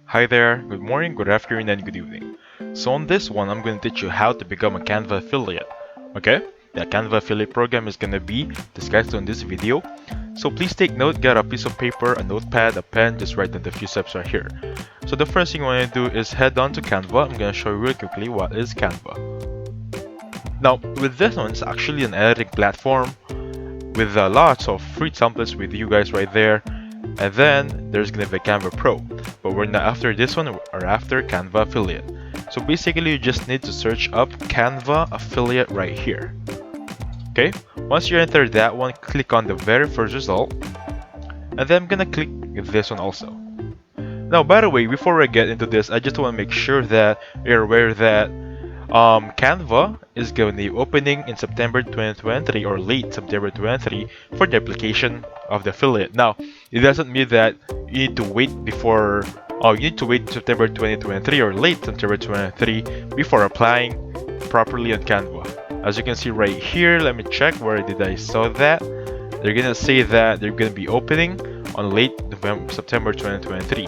Hi there, good morning, good afternoon, and good evening. So on this one, I'm going to teach you how to become a Canva affiliate. Okay? The Canva affiliate program is going to be discussed on this video. So please take note, get a piece of paper, a notepad, a pen, just write down the few steps right here. So the first thing you want to do is head on to Canva. I'm going to show you real quickly what is Canva. Now, with this one, it's actually an editing platform with lots of free templates with you guys right there. And then there's gonna be Canva Pro, but we're not after this one, or after Canva Affiliate. So basically you just need to search up Canva Affiliate right here. Okay, once you enter that one, click on the very first result, and then I'm gonna click this one also. Now, by the way, before I get into this, I just want to make sure that you're aware that Canva is going to be opening in September 2023 or late September 2023 for the application of the affiliate. Now, it doesn't mean that you need to wait before, you need to wait September 2023 or late September 2023 before applying properly on Canva. As you can see right here, let me check where did I saw that. They're gonna say that they're gonna be opening on late November, September 2023.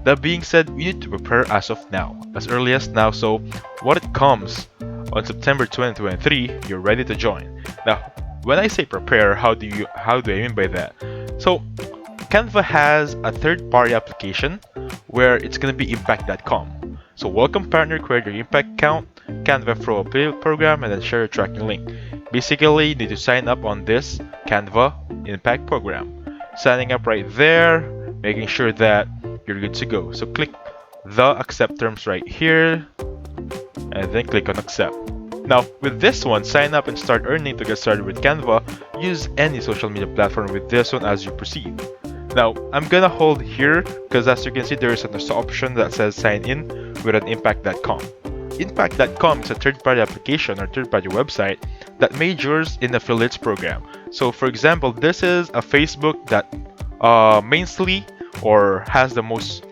That being said, we need to prepare as of now, as early as now, so when it comes on September 2023, you're ready to join. Now, when I say prepare, how do I mean by that? So, Canva has a third-party application where it's gonna be impact.com. So, welcome partner, create your impact account, Canva Pro affiliate program, and then share your tracking link. Basically, you need to sign up on this Canva Impact program. Signing up right there, making sure that you're good to go. So click the accept terms right here, and then click on accept. Now, with this one, sign up and start earning to get started with Canva. Use any social media platform with this one as you proceed. Now, I'm gonna hold here because as you can see, there is an option that says sign in with an impact.com. Impact.com is a third-party application or third-party website that majors in affiliates program. So for example, this is a Facebook that mainly or has the most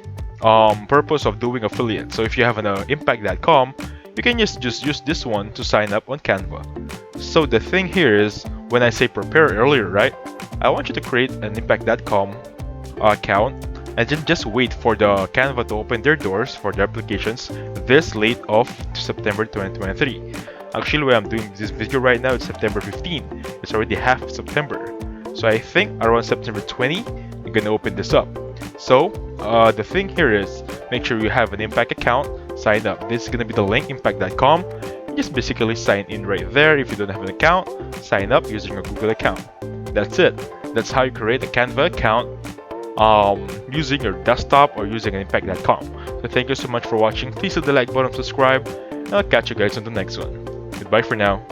purpose of doing affiliate. So if you have an impact.com, you can just use this one to sign up on Canva. So the thing here is, when I say prepare earlier, right? I want you to create an impact.com account and then just wait for the Canva to open their doors for the applications this late of September 2023. Actually, when I'm doing this video right now, it's September 15. It's already half of September. So I think around September 20, you're gonna open this up. So the thing here is, make sure you have an Impact account, sign up. This is gonna be the link, impact.com. Just basically sign in right there. If you don't have an account, sign up using a Google account. That's it. That's how you create a Canva account using your desktop or using an impact.com. So thank you so much for watching. Please hit the like button, subscribe, and I'll catch you guys on the next one. Goodbye for now.